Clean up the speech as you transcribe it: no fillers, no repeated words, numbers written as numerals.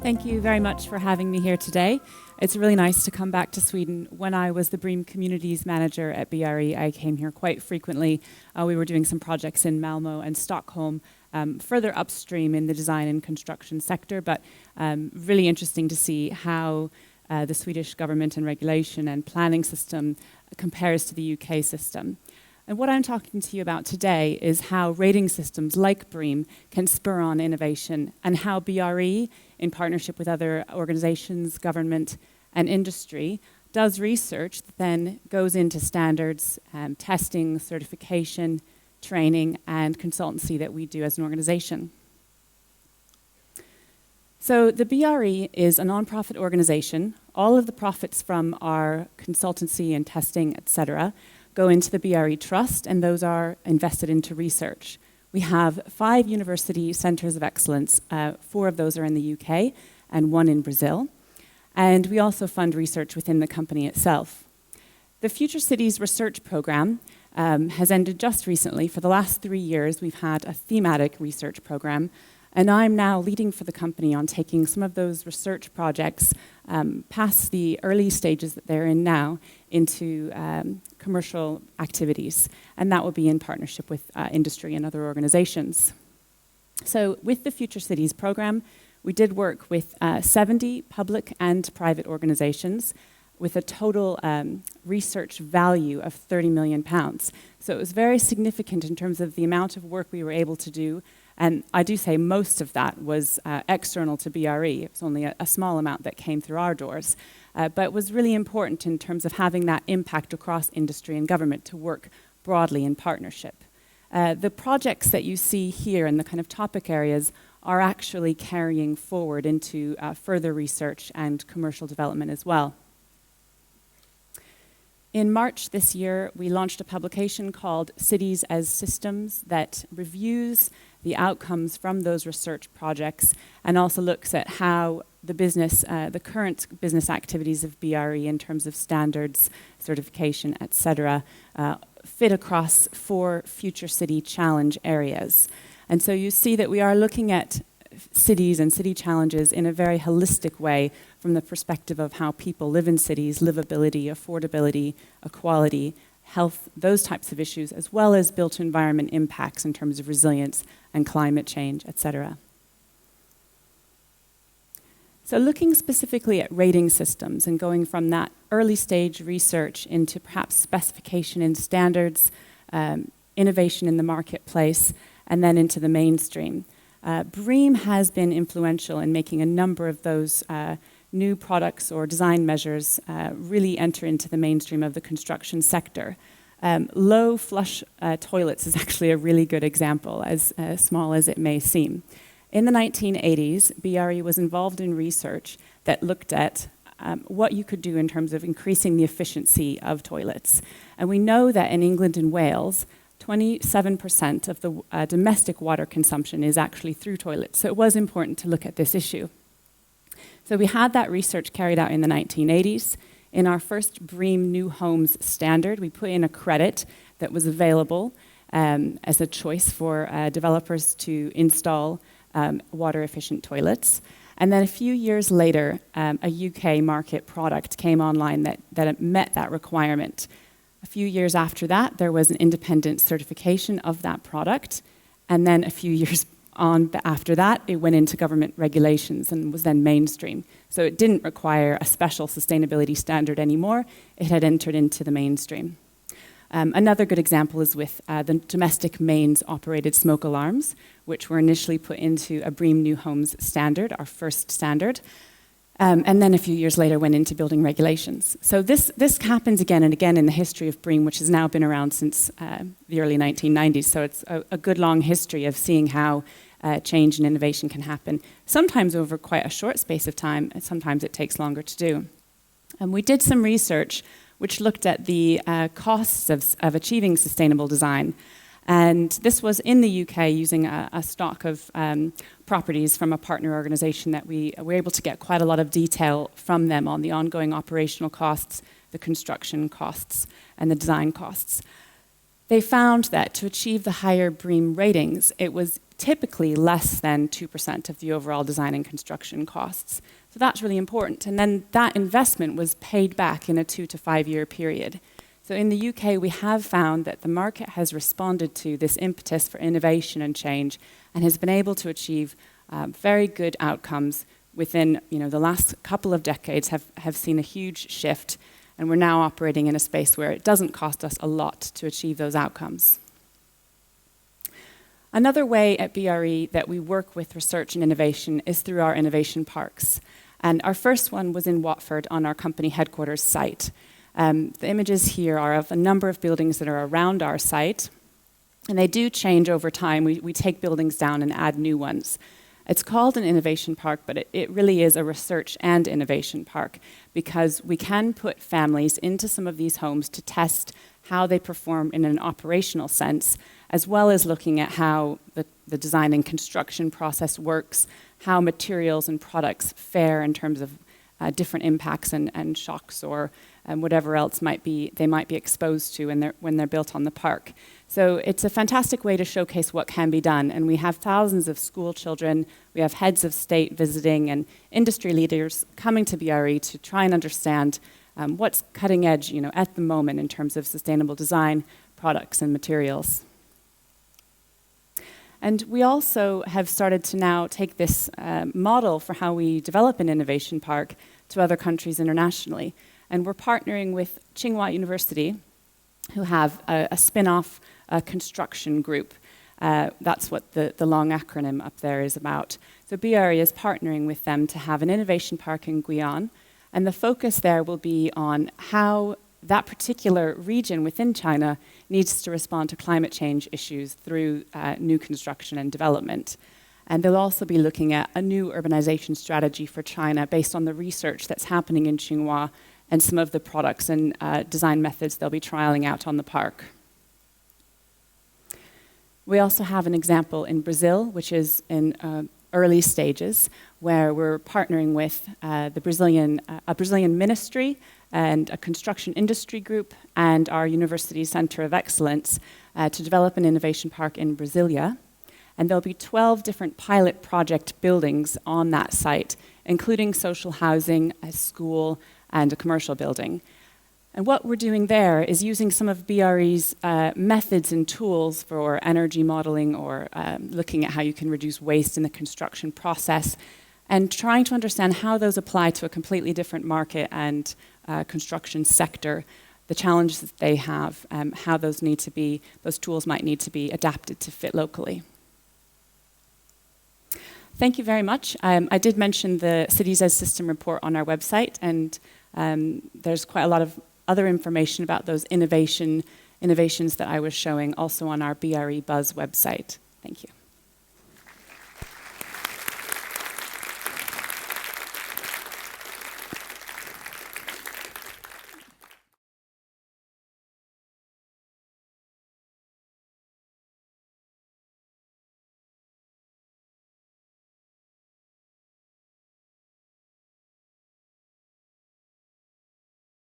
Thank you very much for having me here today. It's really nice to come back to Sweden. When I was the BREEAM Communities Manager at BRE, I came here quite frequently. We were doing some projects in Malmo and Stockholm, further upstream in the design and construction sector, but really interesting to see how the Swedish government and regulation and planning system compares to the UK system. And what I'm talking to you about today is how rating systems like BREEAM can spur on innovation, and how BRE, in partnership with other organizations, government, and industry, does research that then goes into standards, testing, certification, training, and consultancy that we do as an organization. So the BRE is a nonprofit organization. All of the profits from our consultancy and testing, etc., go into the BRE Trust, and those are invested into research. We have 5 university centers of excellence. 4 of those are in the UK and 1 in Brazil. And we also fund research within the company itself. The Future Cities Research Program has ended just recently. For the last 3 years, we've had a thematic research program, and I'm now leading for the company on taking some of those research projects past the early stages that they're in now into commercial activities, and that will be in partnership with industry and other organizations. So with the Future Cities program, we did work with 70 public and private organizations with a total research value of £30 million. So it was very significant in terms of the amount of work we were able to do. And I do say most of that was external to BRE. It was only a small amount that came through our doors. But it was really important in terms of having that impact across industry and government to work broadly in partnership. The projects that you see here in the kind of topic areas are actually carrying forward into further research and commercial development as well. In March this year, we launched a publication called Cities as Systems that reviews the outcomes from those research projects and also looks at how the business, the current business activities of BRE in terms of standards, certification, etc., fit across 4 future city challenge areas. And so you see that we are looking at cities and city challenges in a very holistic way from the perspective of how people live in cities, livability, affordability, equality, health, those types of issues, as well as built environment impacts in terms of resilience and climate change, etc. So looking specifically at rating systems and going from that early stage research into perhaps specification in standards, innovation in the marketplace, and then into the mainstream. BREEAM has been influential in making a number of those new products or design measures really enter into the mainstream of the construction sector. Low-flush toilets is actually a really good example, as small as it may seem. In the 1980s, BRE was involved in research that looked at what you could do in terms of increasing the efficiency of toilets. And we know that in England and Wales, 27% of the domestic water consumption is actually through toilets. So it was important to look at this issue. So we had that research carried out in the 1980s. In our first BREEAM New Homes standard, we put in a credit that was available as a choice for developers to install water-efficient toilets. And then a few years later, a UK market product came online that met that requirement. A few years after that, there was an independent certification of that product. And then a few years on after that, it went into government regulations and was then mainstream. So it didn't require a special sustainability standard anymore. It had entered into the mainstream. Another good example is with the domestic mains-operated smoke alarms, which were initially put into a BREEAM New Homes standard, our first standard. And then a few years later went into building regulations. So this happens again and again in the history of BREEAM, which has now been around since the early 1990s. So it's a good long history of seeing how change and innovation can happen, sometimes over quite a short space of time, and sometimes it takes longer to do. And we did some research which looked at the costs of achieving sustainable design. And this was in the UK using a stock of properties from a partner organization that we were able to get quite a lot of detail from them on the ongoing operational costs, the construction costs, and the design costs. they found that to achieve the higher BREEAM ratings, it was typically less than 2% of the overall design and construction costs. So that's really important. And then that investment was paid back in a 2 to 5 year period. So in the UK, we have found that the market has responded to this impetus for innovation and change and has been able to achieve very good outcomes within the last couple of decades have seen a huge shift, and we're now operating in a space where it doesn't cost us a lot to achieve those outcomes. Another way at BRE that we work with research and innovation is through our innovation parks. And our first one was in Watford on our company headquarters site. The images here are of a number of buildings that are around our site, and they do change over time. We take buildings down and add new ones. It's called an innovation park, but it really is a research and innovation park because we can put families into some of these homes to test how they perform in an operational sense, as well as looking at how the design and construction process works, how materials and products fare in terms of different impacts and shocks or whatever else they might be exposed to when they're built on the park. So it's a fantastic way to showcase what can be done, and we have thousands of school children, we have heads of state visiting and industry leaders coming to BRE to try and understand what's cutting edge at the moment in terms of sustainable design, products and materials. And we also have started to now take this model for how we develop an innovation park to other countries internationally. And we're partnering with Tsinghua University, who have a spin-off construction group. That's what the long acronym up there is about. So BRE is partnering with them to have an innovation park in Guyana, and the focus there will be on how that particular region within China needs to respond to climate change issues through new construction and development. And they'll also be looking at a new urbanization strategy for China based on the research that's happening in Tsinghua and some of the products and design methods they'll be trialing out on the park. We also have an example in Brazil, which is in early stages, where we're partnering with a Brazilian ministry and a construction industry group and our University Center of Excellence to develop an innovation park in Brasilia. And there'll be 12 different pilot project buildings on that site, including social housing, a school, and a commercial building. And what we're doing there is using some of BRE's methods and tools for energy modeling or looking at how you can reduce waste in the construction process and trying to understand how those apply to a completely different market and construction sector, the challenges that they have, how those tools might need to be adapted to fit locally. Thank you very much. I did mention the Cities as System report on our website, and there's quite a lot of other information about those innovations that I was showing also on our BRE Buzz website. Thank you.